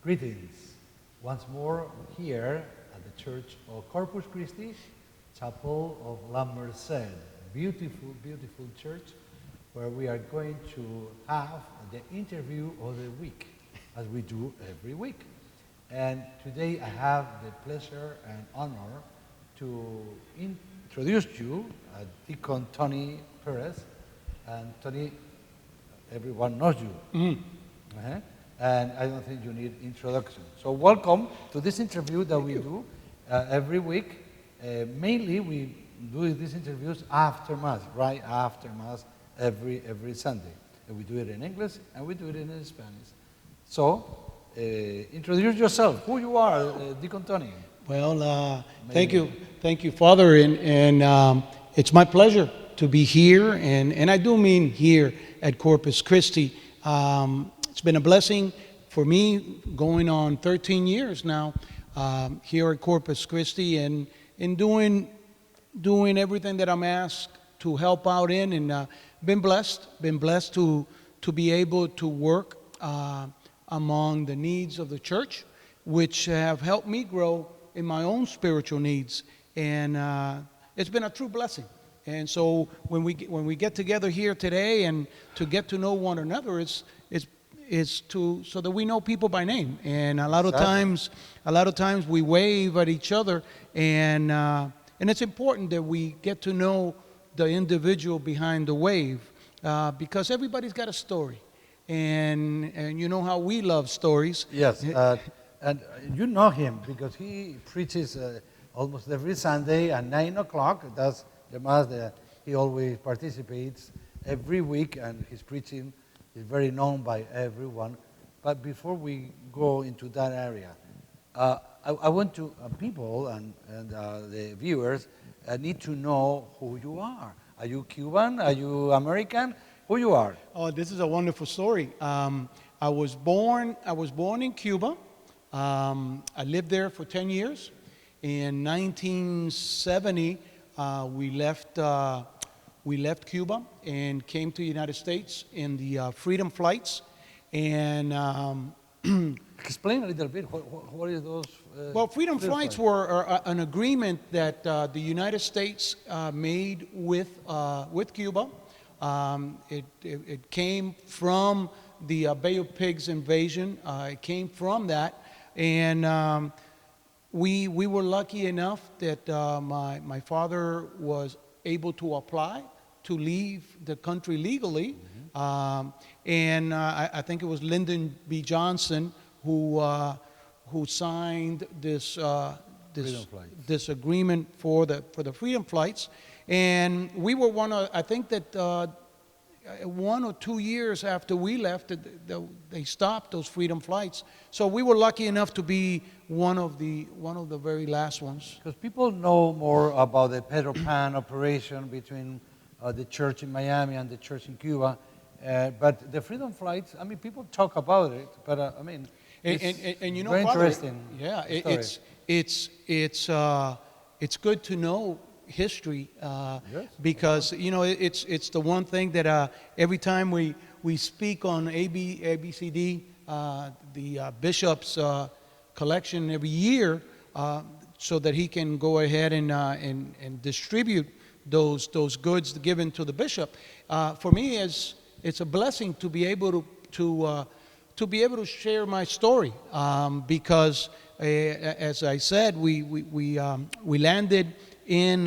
Greetings once more here at the Church of Corpus Christi, Chapel of La Merced. Beautiful, beautiful church where we are going to have the interview of the week, as we do every week. And today I have the pleasure and honor to introduce you Deacon Tony Perez. And Tony, everyone knows you. And I don't think you need introduction. So welcome to this interview that we do every week. Mainly we do these interviews after Mass, right after Mass, every Sunday. And we do it in English and we do it in Spanish. So introduce yourself, who you are, Deacon Tony. Well, thank you, Father, and it's my pleasure to be here, and I do mean here at Corpus Christi. It's been a blessing for me, going on 13 years now here at Corpus Christi, and in doing everything that I'm asked to help out in, and been blessed to be able to work among the needs of the church, which have helped me grow in my own spiritual needs, and it's been a true blessing. And so when we get together here today and to get to know one another, it's so that we know people by name. And a lot of times we wave at each other, and it's important that we get to know the individual behind the wave, because everybody's got a story, and you know how we love stories. Yes, and you know him because he preaches almost every Sunday at 9 o'clock. That's the Mass that he always participates every week, and his preaching is very known by everyone. But before we go into that area, I want to, people and the viewers need to know who you are. Are you Cuban? Are you American? Who you are? Oh, this is a wonderful story. I was born in Cuba. I lived there for 10 years. In 1970, we left Cuba and came to the United States in the Freedom Flights. And explain a little bit. What are those? Well, Freedom Flights were an agreement that the United States made with Cuba. It came from the Bay of Pigs invasion. It came from that, and we were lucky enough that my father was able to apply to leave the country legally, and I think it was Lyndon B. Johnson who signed this agreement for the Freedom Flights, and we were one of, I think that 1 or 2 years after we left, they stopped those Freedom Flights. So we were lucky enough to be one of the very last ones. Because people know more about the Pedro Pan operation between the church in Miami and the church in Cuba, but the Freedom Flights, I mean, people talk about it, but I mean, and you know, very Father, interesting. Yeah, it's good to know history, Yes. because you know it's the one thing that every time we speak on ABCD, the bishop's collection every year, so that he can go ahead and distribute those goods given to the bishop. For me, it's a blessing to be able to be able to share my story, because as I said, we landed in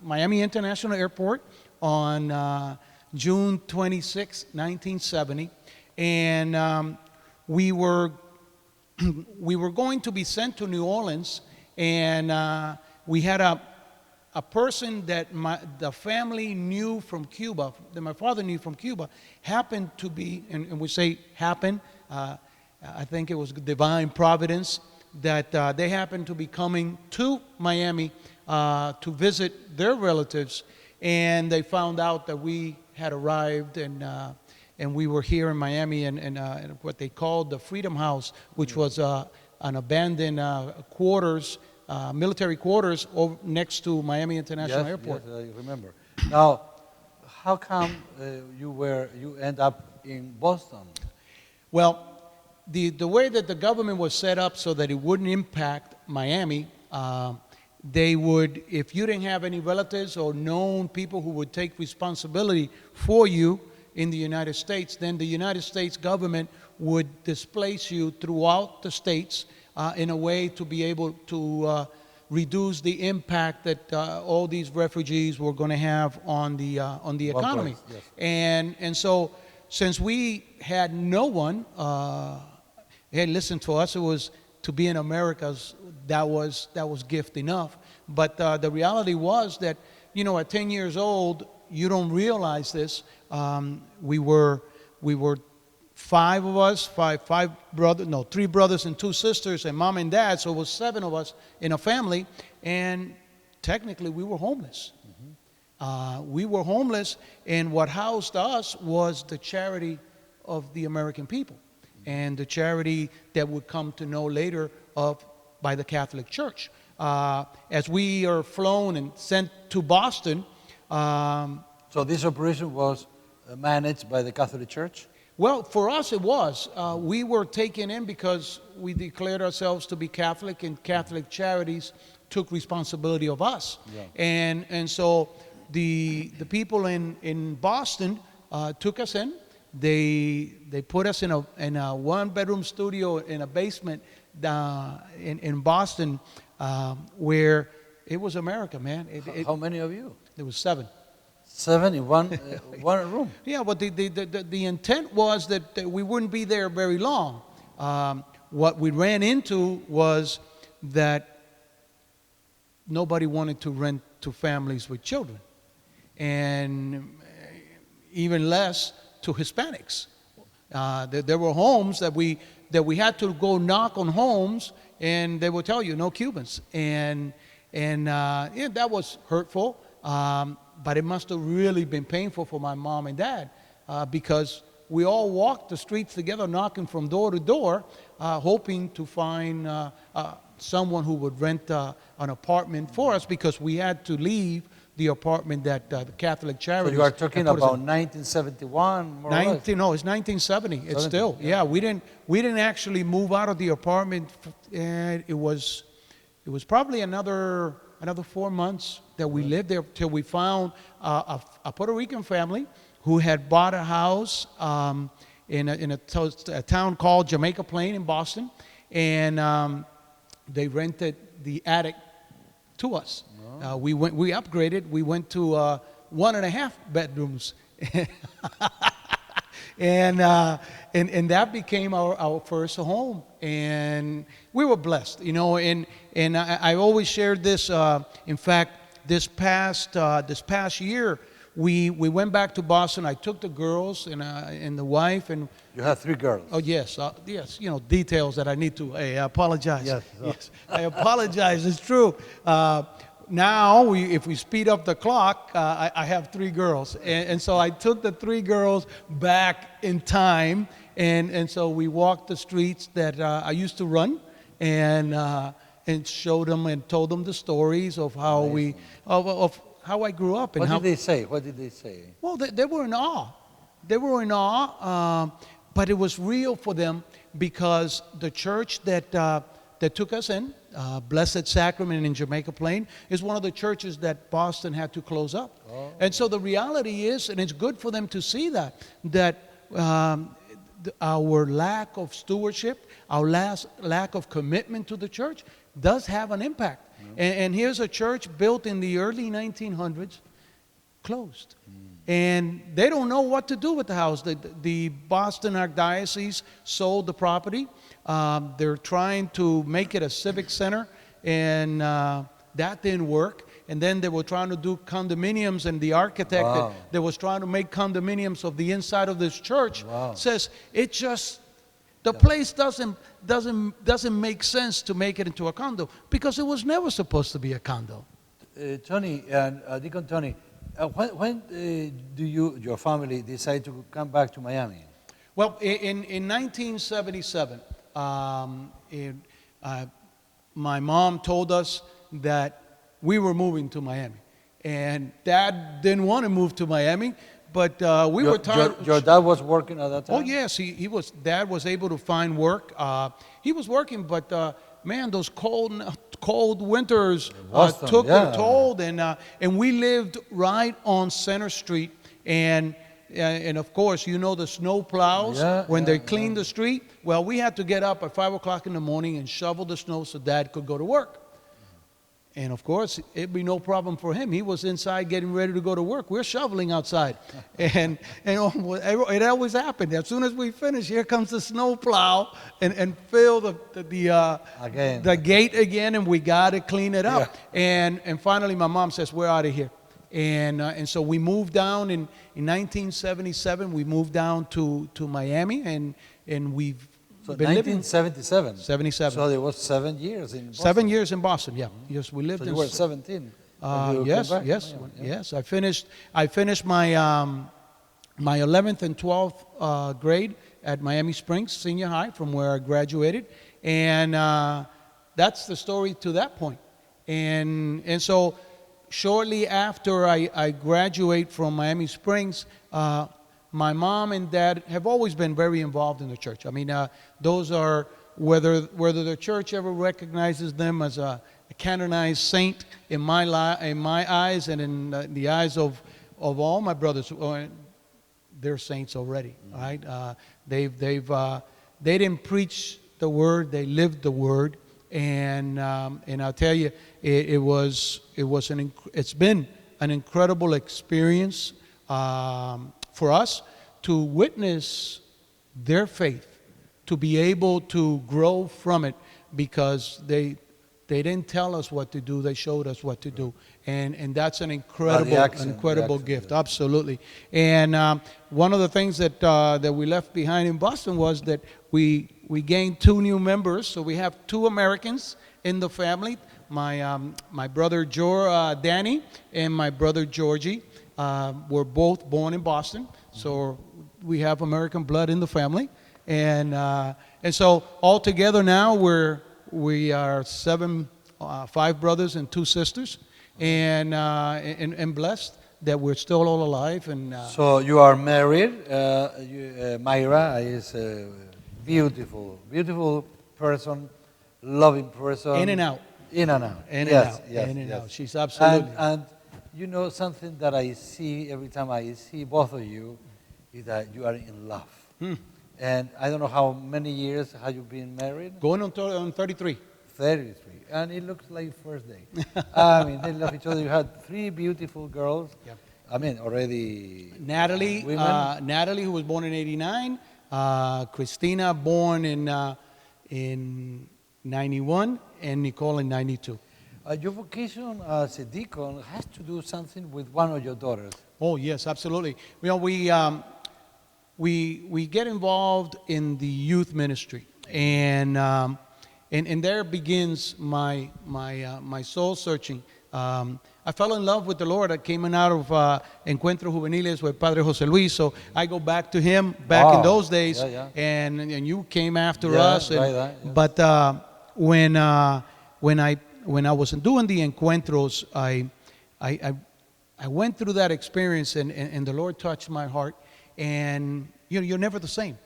Miami International Airport on June 26, 1970, and we were going to be sent to New Orleans, and we had a person that the family knew from Cuba, that my father knew from Cuba, happened to be, and we say happened, I think it was divine providence, that they happened to be coming to Miami to visit their relatives, and they found out that we had arrived, and we were here in Miami, and what they called the Freedom House, which was an abandoned quarters, military quarters next to Miami International Airport. Yes, I remember. Now, how come you end up in Boston? Well, the way that the government was set up so that it wouldn't impact Miami, they would, if you didn't have any relatives or known people who would take responsibility for you in the United States, then the United States government would displace you throughout the states in a way to be able to reduce the impact that all these refugees were going to have on the economy. Yes. And so since we had no one, hey, listen to us, it was to be in America, that was gift enough. But the reality was that, at 10 years old, you don't realize this. We were five of us, three brothers and two sisters, and mom and dad, so it was 7 of us in a family, and technically we were homeless. We were homeless, and what housed us was the charity of the American people, and the charity that would come to know later by the Catholic Church. As we are flown and sent to Boston. So this operation was managed by the Catholic Church? Well, for us it was. We were taken in because we declared ourselves to be Catholic, and Catholic Charities took responsibility of us. Yeah. And so the people in Boston took us in. They put us in a 1-bedroom studio in a basement in Boston where it was America, man. How many of you? There was 7. 7 in one room? Yeah, but the intent was that we wouldn't be there very long. What we ran into was that nobody wanted to rent to families with children, and even less to Hispanics. There were homes that we had to go knock on homes, and they would tell you no Cubans, and yeah, that was hurtful. But it must have really been painful for my mom and dad because we all walked the streets together, knocking from door to door, hoping to find someone who would rent an apartment for us because we had to leave the apartment that the Catholic Charities. So you are talking about 1971, more or less? No, it's 1970. It's still, yeah. We didn't actually move out of the apartment. It was probably another 4 months that we lived there till we found a Puerto Rican family who had bought a house in a town called Jamaica Plain in Boston, and they rented the attic to us. Oh. We upgraded. We went to 1.5 bedrooms, and that became our first home, and we were blessed, And I always shared this. In fact, this past year, we went back to Boston. I took the girls and the wife, and you have 3 girls. Oh yes, yes. Details that I need to. Hey, I apologize. Yes, I apologize. It's true. Now, if we speed up the clock, I have 3 girls. And so I took the 3 girls back in time. And so we walked the streets that I used to run and showed them and told them the stories of how of how I grew up. And What did they say? Well, they were in awe. They were in awe, but it was real for them because the church that took us in, Blessed Sacrament in Jamaica Plain, is one of the churches that Boston had to close up. Oh. And so the reality is, and it's good for them to see that our lack of stewardship, our lack of commitment to the church does have an impact. Mm. And here's a church built in the early 1900s, closed. And they don't know what to do with the house. The Boston Archdiocese sold the property. They're trying to make it a civic center, and that didn't work. And then they were trying to do condominiums, and the architect that was trying to make condominiums of the inside of this church says it just the place doesn't make sense to make it into a condo because it was never supposed to be a condo. Tony and Deacon Tony, when do your family decide to come back to Miami? Well, in 1977, my mom told us that we were moving to Miami. And Dad didn't want to move to Miami but we were tired. Your dad was working at that time? Oh yes, he was. Dad was able to find work. He was working, but man, those cold winters Boston, took yeah. their toll, and we lived right on Center Street, and of course, you know the snow plows when they clean the street. Well, we had to get up at 5 o'clock in the morning and shovel the snow so Dad could go to work. And of course, it'd be no problem for him. He was inside getting ready to go to work. We're shoveling outside. and it always happened. As soon as we finish, here comes the snow plow and fill the gate again, and we got to clean it up. Yeah. And finally, my mom says, we're out of here. And so we moved down in 1977. We moved down to Miami, and we've So been 1977. 77. So there was 7 years in Boston. 7 years in Boston. Yeah. Yes, we lived. So you were 17. Yes. I finished my my 11th and 12th grade at Miami Springs Senior High, from where I graduated, and that's the story to that point. And so shortly after I graduate from Miami Springs, my mom and dad have always been very involved in the church. I mean, those are, whether the church ever recognizes them as a canonized saint in my eyes and in the eyes of all my brothers, they're saints already, right? They didn't preach the word; they lived the word, and I'll tell you, it's been an incredible experience for us to witness their faith, to be able to grow from it, because they didn't tell us what to do, they showed us what to do, and that's an incredible gift, absolutely. And one of the things that we left behind in Boston was that we gained 2 new members, so we have 2 Americans in the family. My brother Danny and my brother Georgie were both born in Boston, so we have American blood in the family, and so all together now we are 5 brothers and 2 sisters, and blessed that we're still all alive. And so you are married. Mayra is a beautiful person, loving person. In and out. Yes. She's absolutely. And you know, something that I see every time I see both of you is that you are in love. And I don't know how many years have you been married? Going on 33. 33. And it looks like first day. I mean, they love each other. You had 3 beautiful girls. Yep. I mean, already Natalie, who was born in 89. Christina, born in 91. And Nicole in 92. Your vocation as a deacon has to do something with one of your daughters. Oh, yes, absolutely. You know, we get involved in the youth ministry, and there begins my soul searching. I fell in love with the Lord. I came out of Encuentros Juveniles with Padre José Luis, so I go back to him in those days, and you came after us. But when I was doing the Encuentros, I went through that experience, and the Lord touched my heart, and you're never the same,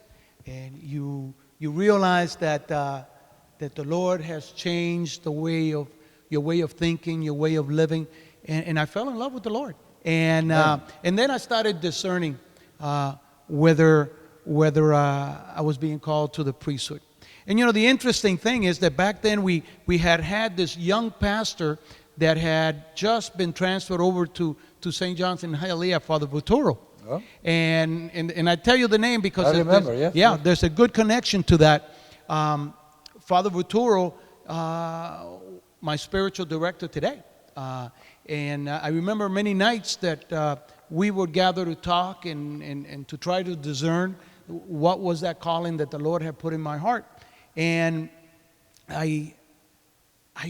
and you realize that the Lord has changed your way of thinking, your way of living, and I fell in love with the Lord, and then I started discerning whether I was being called to the priesthood. And you know, the interesting thing is that back then we had this young pastor that had just been transferred over to St. John's in Hialeah, Father Futuro. Oh. And I tell you the name because I remember, there's a good connection to that. Father Futuro, my spiritual director today. And I remember many nights that we would gather to talk and to try to discern what was that calling that the Lord had put in my heart. And I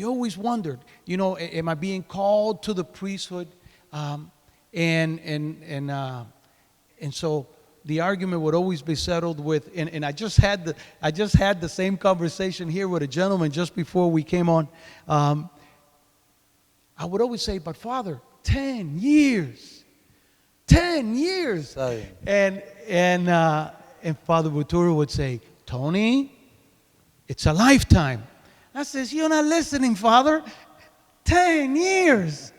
always wondered, you know, am I being called to the priesthood? And so the argument would always be settled with, and I just had the same conversation here with a gentleman just before we came on. I would always say, but Father, 10 years 10 years. Sorry. And Father Buturo would say, Tony, it's a lifetime. I says, you're not listening, Father. 10 years.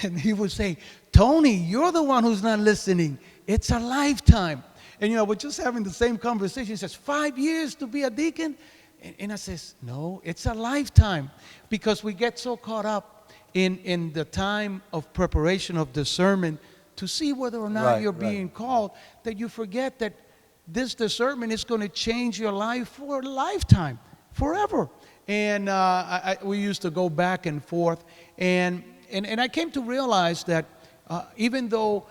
And he would say, Tony, you're the one who's not listening. It's a lifetime. And, we're just having the same conversation. He says, 5 years to be a deacon? And I says, no, it's a lifetime. Because we get so caught up in the time of preparation of the sermon to see whether or not you're being called, that you forget that this discernment is going to change your life for a lifetime, forever. And we used to go back and forth. And I came to realize that even though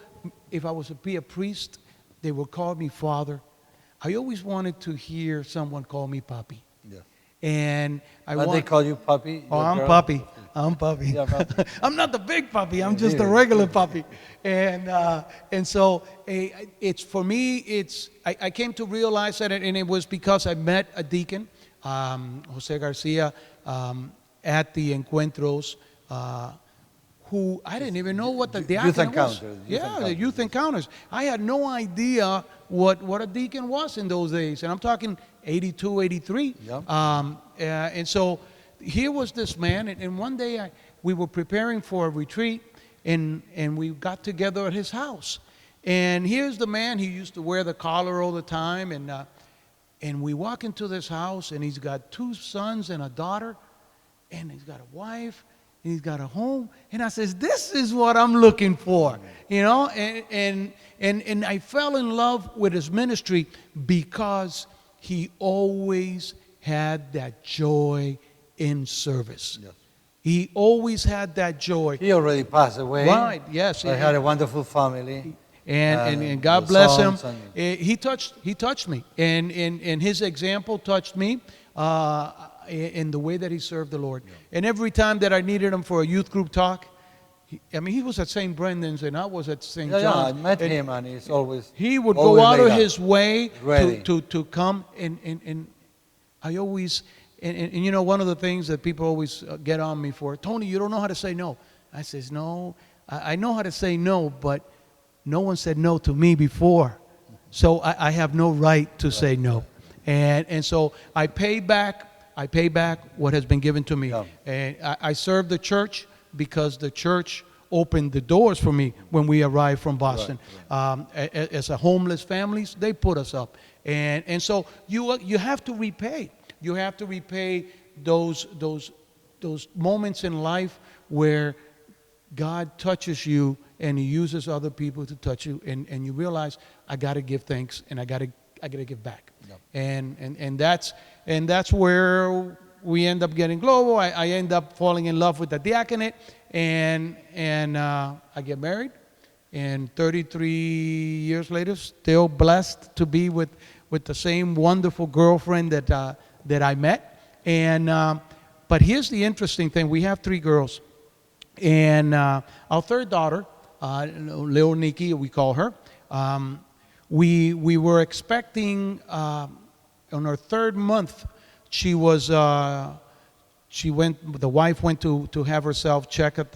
if I was to be a priest, they would call me father, I always wanted to hear someone call me papi. Yeah. And they call you puppy? Oh, I'm puppy. I'm puppy. Yeah, puppy. I'm not the big puppy. I'm just a regular puppy. And so it's for me. I came to realize that, and it was because I met a deacon, José García, at the encuentros. Who I didn't even know what the diaconate was. The youth encounters. I had no idea what a deacon was in those days. And I'm talking 82, 83. Yep. And so here was this man. And one day we were preparing for a retreat, and we got together at his house. And here's the man. He used to wear the collar all the time. And we walk into this house, and he's got 2 sons and a daughter. And he's got a wife. He's got a home. And I says, this is what I'm looking for, and I fell in love with his ministry because he always had that joy in service. Yes. He always had that joy. He already passed away. Right, yes. I had a wonderful family. And God bless him. He touched me. And his example touched me. In the way that he served the Lord. Yeah. And every time that I needed him for a youth group talk, he was at St. Brendan's and I was at St. John's. Yeah, I met him and he's always he would go out of his way to come and I always, and one of the things that people always get on me for, Tony, you don't know how to say no. I says, no, I know how to say no, but no one said no to me before. So I have no right to say no. And so I pay back what has been given to me. Yeah. And I serve the church because the church opened the doors for me when we arrived from Boston. Right. As a homeless families, they put us up. And so you have to repay. You have to repay those moments in life where God touches you and he uses other people to touch you, and you realize, I got to give thanks and I got to give back. Yep. And that's where we end up getting global. I end up falling in love with the diaconate, and I get married. And 33 years later, still blessed to be with the same wonderful girlfriend that I met. And but here's the interesting thing: we have 3 girls, and our third daughter, Leo Nikki, we call her. We were expecting. On her 3rd month, the wife went to have herself checked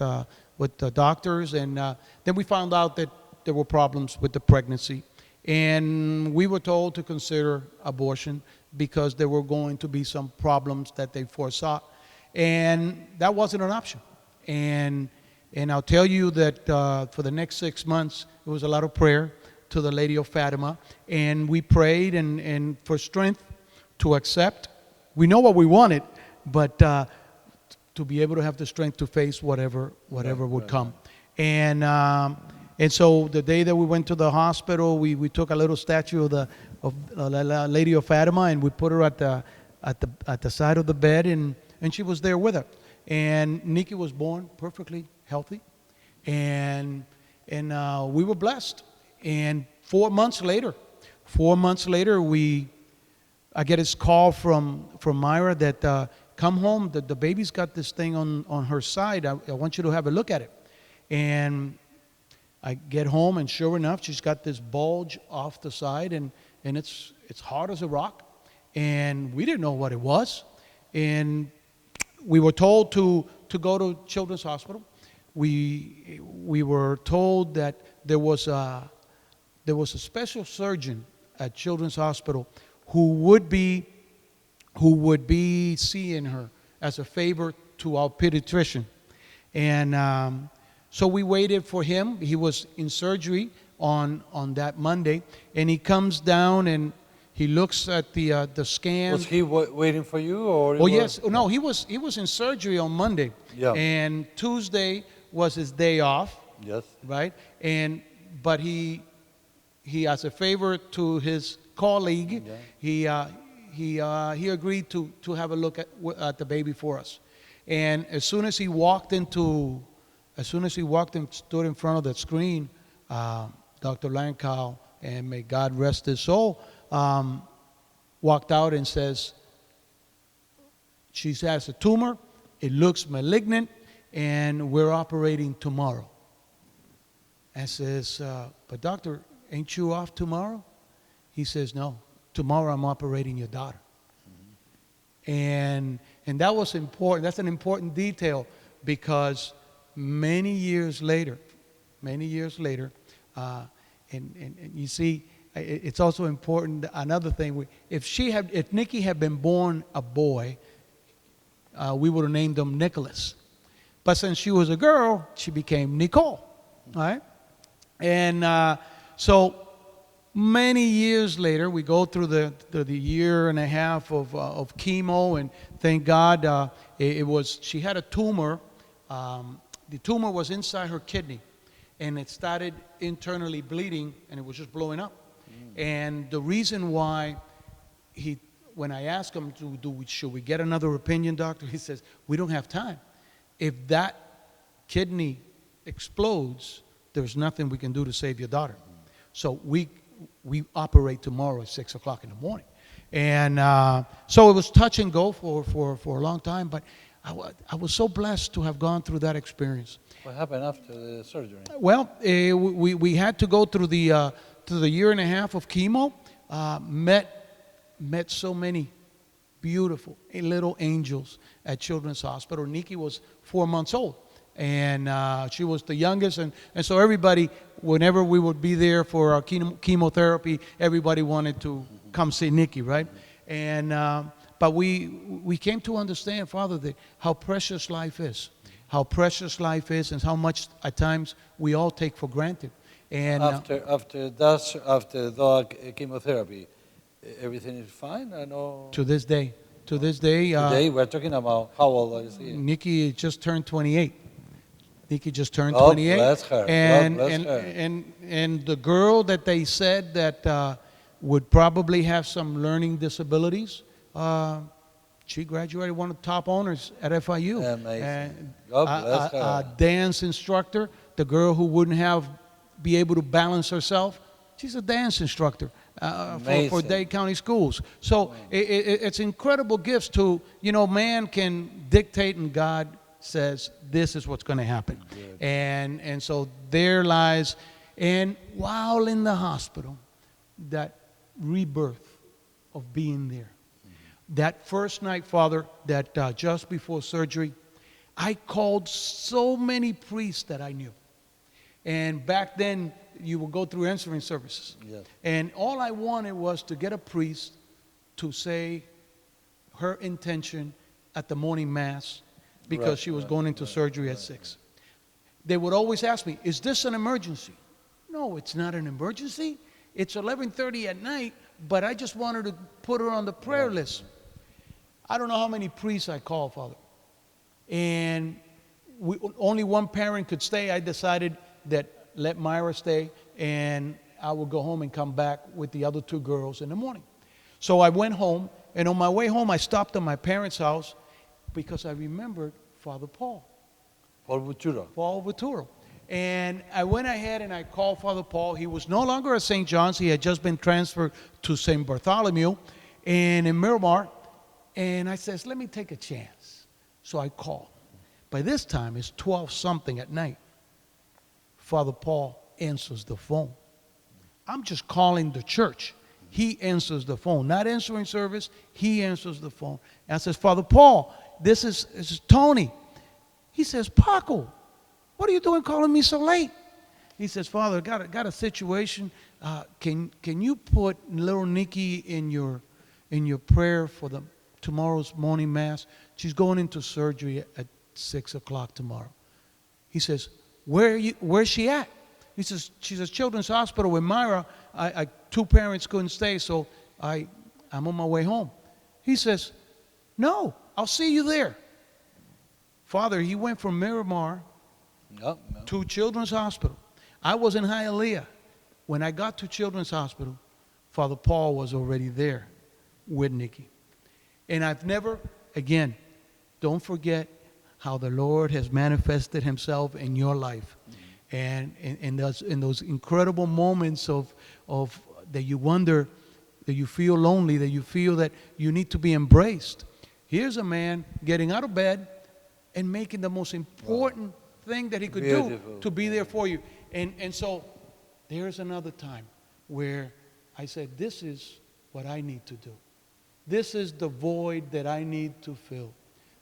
with the doctors, and then we found out that there were problems with the pregnancy, and we were told to consider abortion because there were going to be some problems that they foresaw, and that wasn't an option. And I'll tell you that for the next 6 months, it was a lot of prayer to the Lady of Fátimo, and we prayed and for strength to accept. We know what we wanted, but to be able to have the strength to face whatever would come. And so the day that we went to the hospital, we took a little statue of the Lady of Fátimo, and we put her at the side of the bed, and she was there with her. And Nikki was born perfectly healthy, and we were blessed. And 4 months later, I get this call from Myra that come home, the baby's got this thing on her side. I want you to have a look at it. And I get home, and sure enough, she's got this bulge off the side, and it's hard as a rock. And we didn't know what it was. And we were told to go to Children's Hospital. we were told that there was a special surgeon at Children's Hospital who would be seeing her as a favor to our pediatrician. And so we waited for him. He was in surgery on that Monday, and he comes down and he looks at the scan. Was he waiting for you, or? Oh yes, no, he was in surgery on Monday. Yeah. And Tuesday was his day off. Yes. Right. But he as a favor to his colleague, yeah. he agreed to have a look at the baby for us. And as soon as he walked and stood in front of the screen, Dr. Lankow, and may God rest his soul, walked out and says, she has a tumor, it looks malignant, and we're operating tomorrow. And says, but doctor, ain't you off tomorrow? He says, no, tomorrow I'm operating your daughter. And that was important. That's an important detail, because many years later, and you see, it's also important. Another thing, if Nikki had been born a boy, we would have named him Nicholas. But since she was a girl, she became Nicole. All right, and so many years later, we go through the year and a half of chemo, and thank God, she had a tumor. The tumor was inside her kidney, and it started internally bleeding, and it was just blowing up. And the reason why when I asked him, should we get another opinion, doctor? He says, we don't have time. If that kidney explodes, there's nothing we can do to save your daughter. So we operate tomorrow at 6 o'clock in the morning. And so it was touch and go for a long time, but I was so blessed to have gone through that experience. What happened after the surgery? Well, we had to go through the year and a half of chemo, met so many beautiful little angels at Children's Hospital. Nikki was 4 months old, and she was the youngest, and so everybody, whenever we would be there for our chemotherapy, everybody wanted to come see Nikki, right? And but we came to understand, Father, that how precious life is, and how much at times we all take for granted. And after the chemotherapy, everything is fine? I know. To this day. Today we're talking about how old is he? Nikki just turned 28. God 28. Bless her. And, God bless and, her. and the girl that they said that would probably have some learning disabilities, she graduated one of the top honors at FIU. Amazing. God bless her. A dance instructor, the girl who wouldn't be able to balance herself, she's a dance instructor for Dade County Schools. So it's incredible gifts to, man can dictate and God says this is what's going to happen. Good. And so there lies, and while in the hospital, that rebirth of being there. That first night, Father, that just before surgery, I called so many priests that I knew. And back then, you would go through answering services. Yes. And all I wanted was to get a priest to say her intention at the morning mass, because she was going into surgery at 6. They would always ask me, is this an emergency? No, it's not an emergency. It's 11:30 at night, but I just wanted to put her on the prayer list. I don't know how many priests I called, Father. And only one parent could stay. I decided that let Myra stay, and I would go home and come back with the other 2 girls in the morning. So I went home, and on my way home, I stopped at my parents' house because I remembered Father Paul. Paul Voturo. And I went ahead and I called Father Paul. He was no longer at St. John's. He had just been transferred to St. Bartholomew and in Miramar. And I says, let me take a chance. So I called. By this time, it's 12-something at night. Father Paul answers the phone. I'm just calling the church. He answers the phone. Not answering service, he answers the phone. And I says, Father Paul, this is Tony. He says, Paco, what are you doing calling me so late? He says, Father, got a situation. Can you put little Nikki in your prayer for tomorrow's morning mass? She's going into surgery at 6 o'clock tomorrow. He says, where's she at? He says, she's at Children's Hospital with Myra. Two parents couldn't stay, so I'm on my way home. He says, no, I'll see you there. Father, he went from Miramar to Children's Hospital. I was in Hialeah. When I got to Children's Hospital, Father Paul was already there with Nikki. And I've never, again, don't forget how the Lord has manifested himself in your life. And in those incredible moments of that you wonder, that you feel lonely, that you feel that you need to be embraced. Here's a man getting out of bed and making the most important thing that he could do to be there for you. And so there's another time where I said, this is what I need to do. This is the void that I need to fill,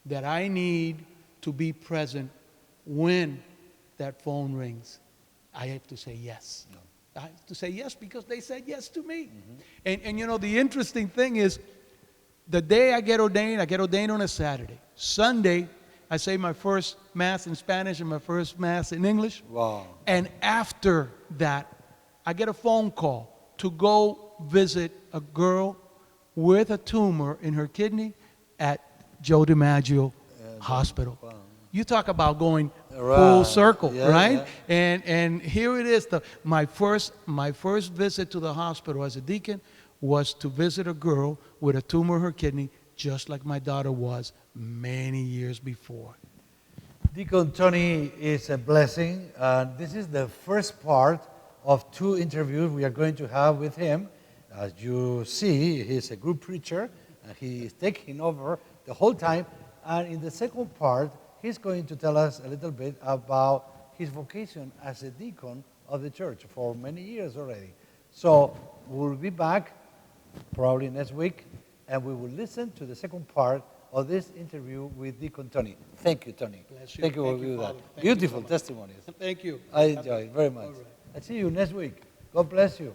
that I need to be present when that phone rings. I have to say yes. I have to say yes because they said yes to me. And you know, the interesting thing is, the day I get ordained on a Saturday. Sunday, I say my first Mass in Spanish and my first Mass in English. Wow. And after that, I get a phone call to go visit a girl with a tumor in her kidney at Joe DiMaggio Hospital. Wow. You talk about going full circle, right? Yeah. And here it is. My first visit to the hospital as a deacon was to visit a girl with a tumor in her kidney, just like my daughter was many years before. Deacon Tony is a blessing. This is the first part of 2 interviews we are going to have with him. As you see, he's a group preacher, and he is taking over the whole time. And in the second part, he's going to tell us a little bit about his vocation as a deacon of the church for many years already. So we'll be back probably next week, and we will listen to the second part of this interview with Deacon Tony. Thank you, Tony. Bless you. Thank you for Thank you, that. Father. Thank Beautiful you so much. testimonies. Thank you. I enjoy it very much. All right. I'll see you next week. God bless you.